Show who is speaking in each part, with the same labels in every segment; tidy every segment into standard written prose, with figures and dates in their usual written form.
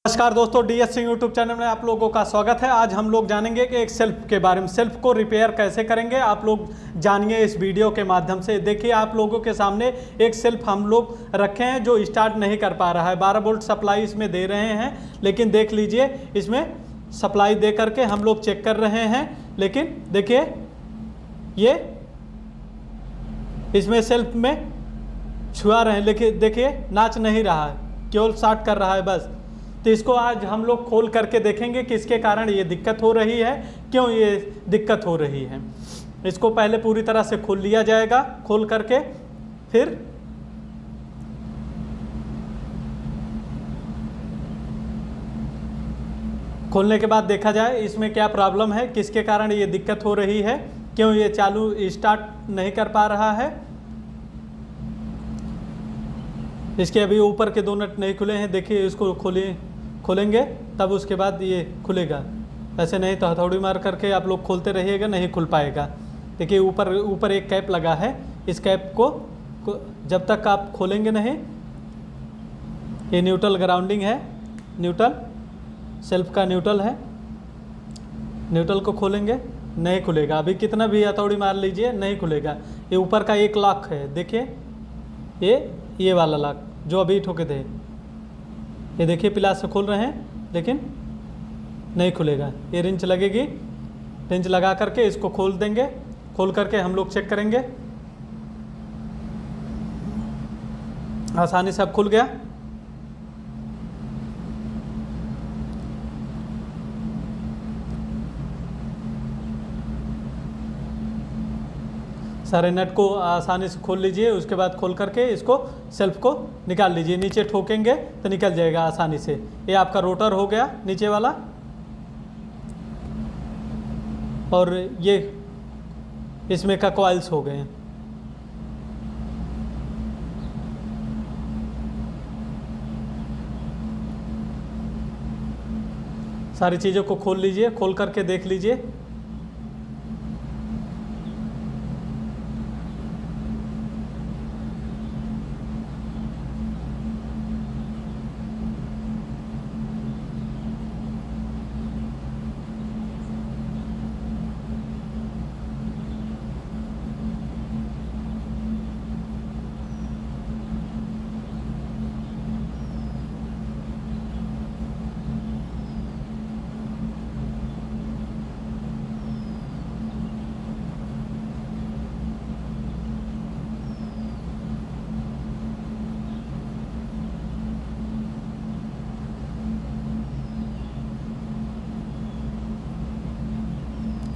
Speaker 1: नमस्कार दोस्तों, DS Singh YouTube channel में आप लोगों का स्वागत है। आज हम लोग जानेंगे कि एक सेल्फ के बारे में, सेल्फ को रिपेयर कैसे करेंगे। आप लोग जानिए इस वीडियो के माध्यम से। देखिए, आप लोगों के सामने एक सेल्फ हम लोग रखे हैं जो स्टार्ट नहीं कर पा रहा है। 12 वोल्ट सप्लाई इसमें दे रहे हैं, लेकिन देख लीजिए इसमें सप्लाई दे करके हम लोग चेक कर रहे हैं, लेकिन देखिए ये इसमें सेल्फ में छुआ रहे हैं, लेकिन देखिए नाच नहीं रहा है, केवल शॉर्ट कर रहा है बस। तो इसको आज हम लोग खोल करके देखेंगे किसके कारण ये दिक्कत हो रही है, क्यों ये दिक्कत हो रही है। इसको पहले पूरी तरह से खोल लिया जाएगा। खोल करके फिर खोलने के बाद देखा जाए इसमें क्या प्रॉब्लम है, किसके कारण ये दिक्कत हो रही है, क्यों ये चालू स्टार्ट नहीं कर पा रहा है। इसके अभी ऊपर के 2 नट नहीं खुले हैं। देखिए इसको खोलेंगे तब उसके बाद ये खुलेगा। ऐसे नहीं तो हथौड़ी मार करके आप लोग खोलते रहिएगा, नहीं खुल पाएगा। देखिए ऊपर एक कैप लगा है। इस कैप को जब तक आप खोलेंगे नहीं, ये न्यूट्रल ग्राउंडिंग है, न्यूट्रल सेल्फ का न्यूट्रल है। न्यूट्रल को खोलेंगे नहीं खुलेगा। अभी कितना भी हथौड़ी मार लीजिए नहीं खुलेगा। ये ऊपर का एक लॉक है, देखिए ये वाला लॉक जो अभी ठोके थे, ये देखिए प्लास से खोल रहे हैं लेकिन नहीं खुलेगा। ये रिंच लगेगी, रिंच लगा करके इसको खोल देंगे। खोल करके हम लोग चेक करेंगे। आसानी से अब खुल गया। सारे नट को आसानी से खोल लीजिए। उसके बाद खोल करके इसको सेल्फ को निकाल लीजिए। नीचे ठोकेंगे तो निकल जाएगा आसानी से। ये आपका रोटर हो गया नीचे वाला, और ये इसमें का कॉइल्स हो गए हैं। सारी चीज़ों को खोल लीजिए, खोल करके देख लीजिए।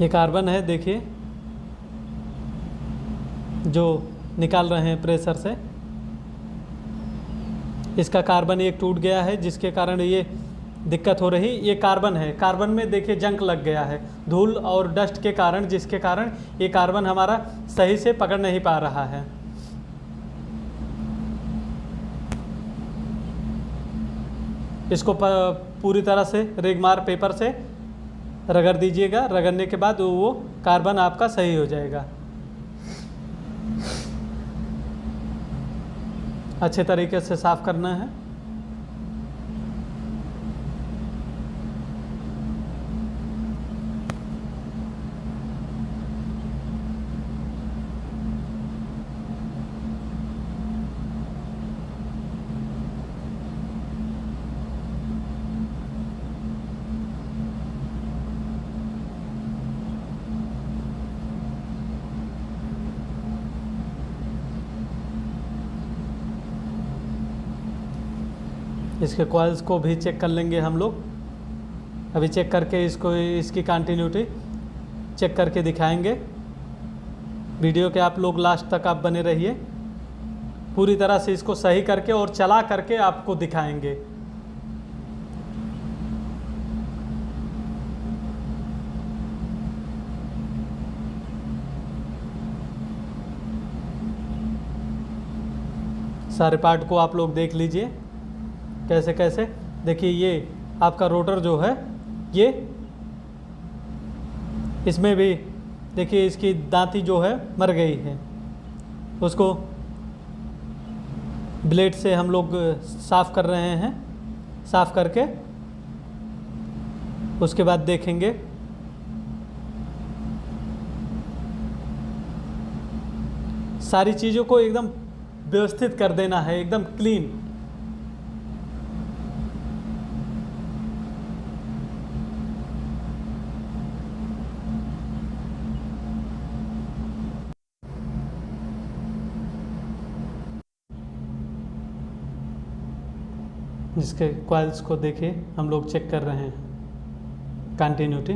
Speaker 1: ये कार्बन है, देखिए जो निकाल रहे हैं प्रेशर से, इसका कार्बन एक टूट गया है जिसके कारण ये दिक्कत हो रही। ये कार्बन है, कार्बन में देखिए जंक लग गया है धूल और डस्ट के कारण, जिसके कारण ये कार्बन हमारा सही से पकड़ नहीं पा रहा है। इसको पूरी तरह से रेगमार पेपर से रगड़ दीजिएगा। रगड़ने के बाद वो कार्बन आपका सही हो जाएगा। अच्छे तरीके से साफ करना है। इसके कॉइल्स को भी चेक कर लेंगे हम लोग। अभी चेक करके इसकी कंटिन्यूटी चेक करके दिखाएंगे। वीडियो के आप लोग लास्ट तक आप बने रहिए। पूरी तरह से इसको सही करके और चला करके आपको दिखाएंगे। सारे पार्ट को आप लोग देख लीजिए कैसे कैसे। देखिए ये आपका रोटर जो है, ये इसमें भी देखिए इसकी दांती जो है मर गई है, उसको ब्लेड से हम लोग साफ़ कर रहे हैं। साफ़ करके उसके बाद देखेंगे सारी चीज़ों को एकदम व्यवस्थित कर देना है, एकदम क्लीन। इसके कॉइल्स को देखिए, हम लोग चेक कर रहे हैं कंटिन्यूटी।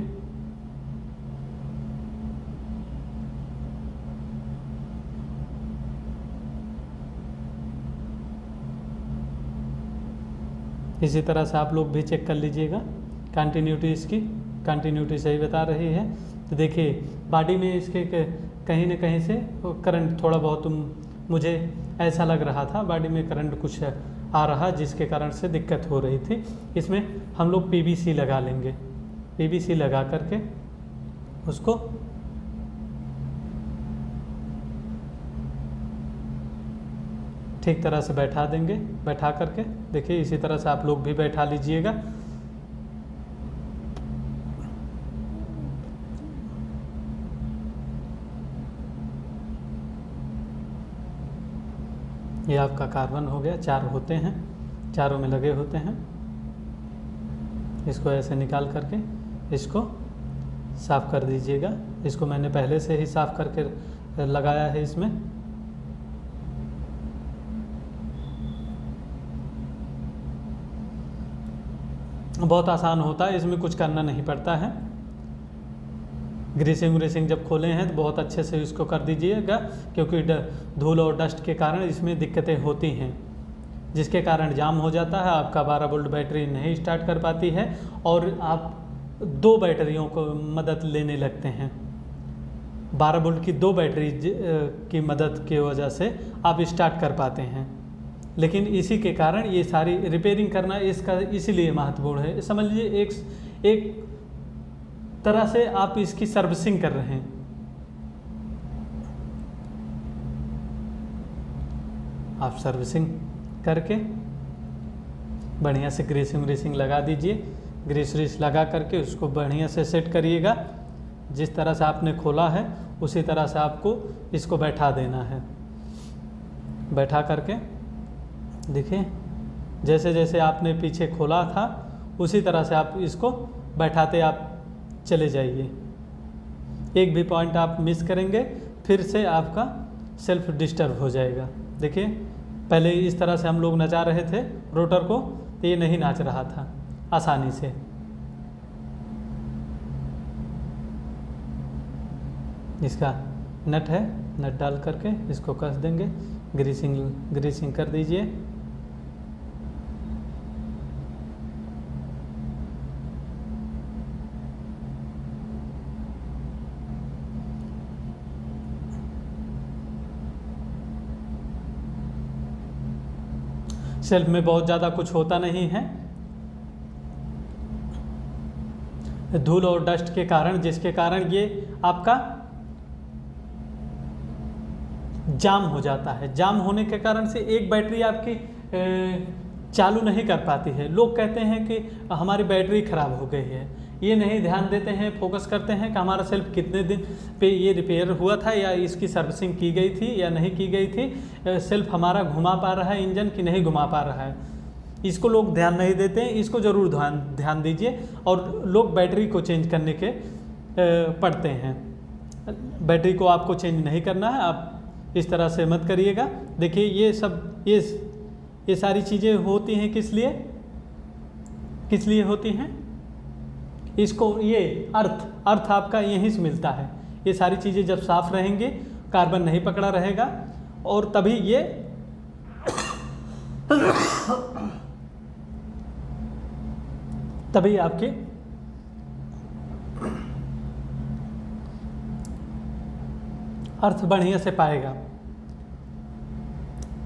Speaker 1: इसी तरह से आप लोग भी चेक कर लीजिएगा कंटिन्यूटी, इसकी कंटिन्यूटी सही बता रही है। तो देखिए बॉडी में इसके कहीं न कहीं से करंट थोड़ा बहुत मुझे ऐसा लग रहा था, बॉडी में करंट कुछ आ रहा, जिसके कारण से दिक्कत हो रही थी। इसमें हम लोग पीवीसी लगा लेंगे, पीवीसी लगा करके उसको ठीक तरह से बैठा देंगे। बैठा करके देखिए इसी तरह से आप लोग भी बैठा लीजिएगा। ये आपका कार्बन हो गया, 4 होते हैं, चारों में लगे होते हैं। इसको ऐसे निकाल करके इसको साफ़ कर दीजिएगा। इसको मैंने पहले से ही साफ़ करके लगाया है इसमें। बहुत आसान होता है, इसमें कुछ करना नहीं पड़ता है। ग्रीसिंग व्रीसिंग जब खोले हैं तो बहुत अच्छे से इसको कर दीजिएगा, क्योंकि धूल और डस्ट के कारण इसमें दिक्कतें होती हैं, जिसके कारण जाम हो जाता है। आपका 12 वोल्ट बैटरी नहीं स्टार्ट कर पाती है और आप 2 बैटरियों को मदद लेने लगते हैं। 12 वोल्ट की 2 बैटरी की मदद की वजह से आप स्टार्ट कर पाते हैं। लेकिन इसी के कारण ये सारी रिपेयरिंग करना इसका इसीलिए महत्वपूर्ण है। समझ लीजिए एक तरह से आप इसकी सर्विसिंग कर रहे हैं। आप सर्विसिंग करके बढ़िया से ग्रीसिंग व्रीसिंग लगा दीजिए। ग्रीस व्रीस लगा करके उसको बढ़िया से सेट करिएगा। जिस तरह से आपने खोला है उसी तरह से आपको इसको बैठा देना है। बैठा करके देखिए जैसे जैसे आपने पीछे खोला था उसी तरह से आप इसको बैठाते आप चले जाइए। एक भी पॉइंट आप मिस करेंगे फिर से आपका सेल्फ डिस्टर्ब हो जाएगा। देखिए पहले इस तरह से हम लोग नचा रहे थे रोटर को, तो ये नहीं नाच रहा था आसानी से। इसका नट है, नट डाल करके इसको कस देंगे, ग्रीसिंग कर दीजिए। सेल्फ में बहुत ज़्यादा कुछ होता नहीं है, धूल और डस्ट के कारण, जिसके कारण ये आपका जाम हो जाता है। जाम होने के कारण से एक बैटरी आपकी चालू नहीं कर पाती है। लोग कहते हैं कि हमारी बैटरी ख़राब हो गई है, ये नहीं ध्यान देते हैं, फोकस करते हैं कि हमारा सेल्फ कितने दिन पे ये रिपेयर हुआ था या इसकी सर्विसिंग की गई थी या नहीं की गई थी, सेल्फ हमारा घुमा पा रहा है इंजन कि नहीं घुमा पा रहा है। इसको लोग ध्यान नहीं देते हैं, इसको ज़रूर ध्यान दीजिए। और लोग बैटरी को चेंज करने के पड़ते हैं। बैटरी को आपको चेंज नहीं करना है, आप इस तरह से मत करिएगा। देखिए ये सारी चीज़ें होती हैं किस लिए होती हैं? इसको ये अर्थ आपका यहीं से मिलता है। ये सारी चीज़ें जब साफ रहेंगी, कार्बन नहीं पकड़ा रहेगा और तभी ये तभी आपके अर्थ बढ़िया से पाएगा।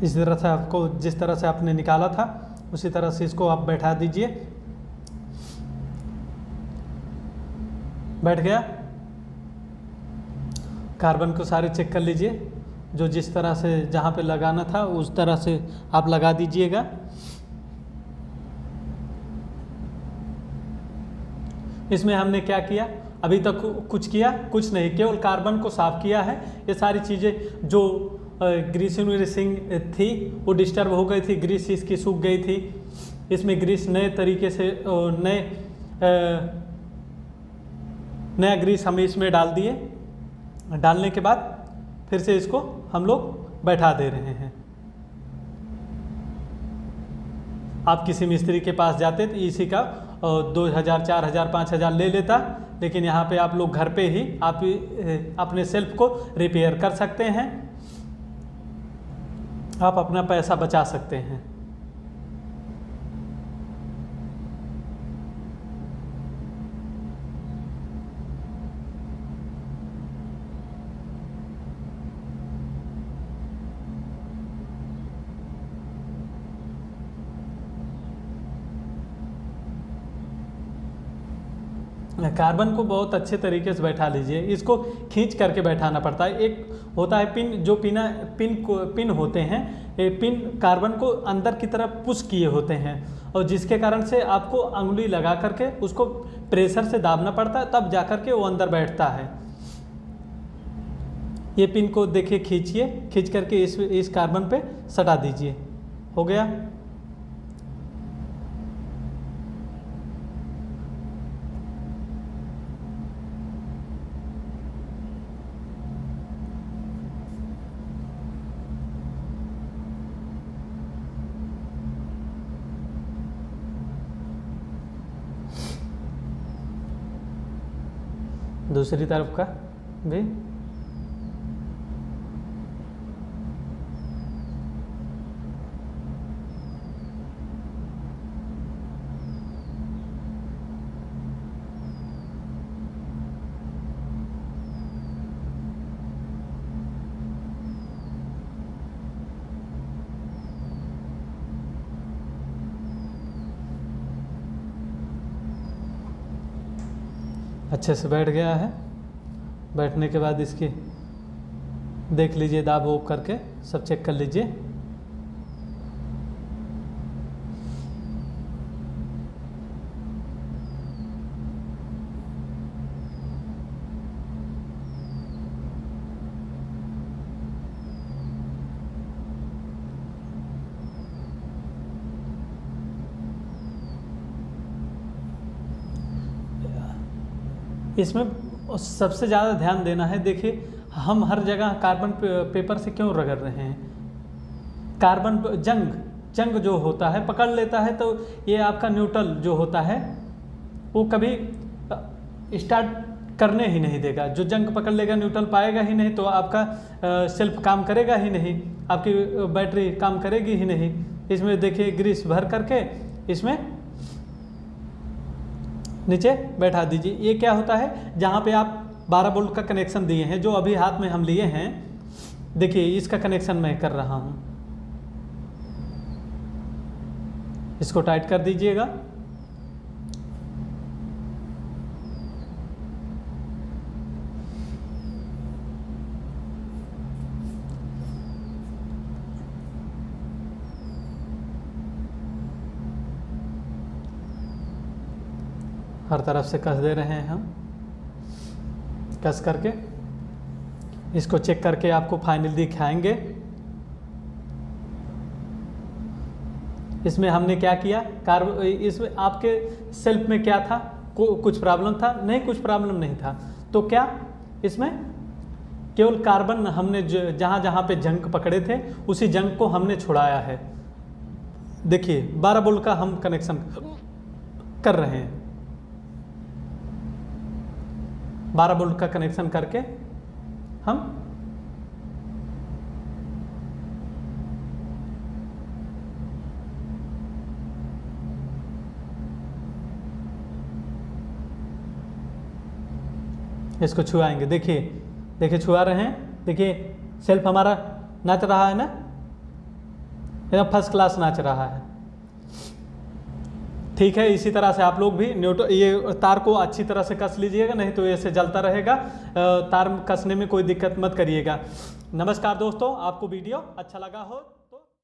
Speaker 1: इस तरह से आपको जिस तरह से आपने निकाला था उसी तरह से इसको आप बैठा दीजिए। बैठ गया। कार्बन को सारे चेक कर लीजिए, जो जिस तरह से जहाँ पे लगाना था उस तरह से आप लगा दीजिएगा। इसमें हमने क्या किया, अभी तक कुछ किया कुछ नहीं, केवल कार्बन को साफ किया है। ये सारी चीज़ें जो ग्रीसिंग व्रीसिंग थी वो डिस्टर्ब हो गई थी, ग्रीस इसकी सूख गई थी। इसमें ग्रीस नए तरीके से नया ग्रीस हम इसमें डाल दिए। डालने के बाद फिर से इसको हम लोग बैठा दे रहे हैं। आप किसी मिस्त्री के पास जाते तो इसी का 2000, 4000, 5000 ले लेता, लेकिन यहाँ पे आप लोग घर पे ही आप अपने सेल्फ को रिपेयर कर सकते हैं, आप अपना पैसा बचा सकते हैं। कार्बन को बहुत अच्छे तरीके से बैठा लीजिए, इसको खींच करके बैठाना पड़ता है। एक होता है पिन, जो पिन होते हैं, ये पिन कार्बन को अंदर की तरफ पुश किए होते हैं, और जिसके कारण से आपको अंगुली लगा करके उसको प्रेशर से दाबना पड़ता है, तब जा करके वो अंदर बैठता है। ये पिन को देखिए, खींचिए, खींच करके इस कार्बन पे सटा दीजिए, हो गया। दूसरी तरफ का भी अच्छे से बैठ गया है। बैठने के बाद इसकी देख लीजिए, दाब वोब करके सब चेक कर लीजिए। इसमें सबसे ज़्यादा ध्यान देना है। देखिए, हम हर जगह कार्बन पेपर से क्यों रगड़ रहे हैं? कार्बन जंग जो होता है पकड़ लेता है, तो ये आपका न्यूट्रल जो होता है वो कभी स्टार्ट करने ही नहीं देगा। जो जंग पकड़ लेगा, न्यूट्रल पाएगा ही नहीं, तो आपका सेल्फ काम करेगा ही नहीं, आपकी बैटरी काम करेगी ही नहीं। इसमें देखिए, ग्रीस भर करके इसमें नीचे बैठा दीजिए। ये क्या होता है, जहाँ पे आप 12 वोल्ट का कनेक्शन दिए हैं, जो अभी हाथ में हम लिए हैं, देखिए इसका कनेक्शन मैं कर रहा हूँ, इसको टाइट कर दीजिएगा। हर तरफ से कस दे रहे हैं हम, कस करके इसको चेक करके आपको फाइनल दिखाएंगे। इसमें हमने क्या किया, इसमें आपके सेल्फ में क्या था, कुछ प्रॉब्लम था? नहीं, कुछ प्रॉब्लम नहीं था। तो क्या इसमें केवल कार्बन हमने जहाँ जहाँ पे जंग पकड़े थे, उसी जंग को हमने छुड़ाया है। देखिए 12 वोल्ट का हम कनेक्शन कर रहे हैं, 12 वोल्ट का कनेक्शन करके हम इसको छुआएंगे। देखिए छुआ रहे हैं, देखिए सेल्फ हमारा नाच रहा है ना, एकदम फर्स्ट क्लास नाच रहा है। ठीक है, इसी तरह से आप लोग भी ये तार को अच्छी तरह से कस लीजिएगा, नहीं तो ऐसे जलता रहेगा। तार कसने में कोई दिक्कत मत करिएगा। नमस्कार दोस्तों, आपको वीडियो अच्छा लगा हो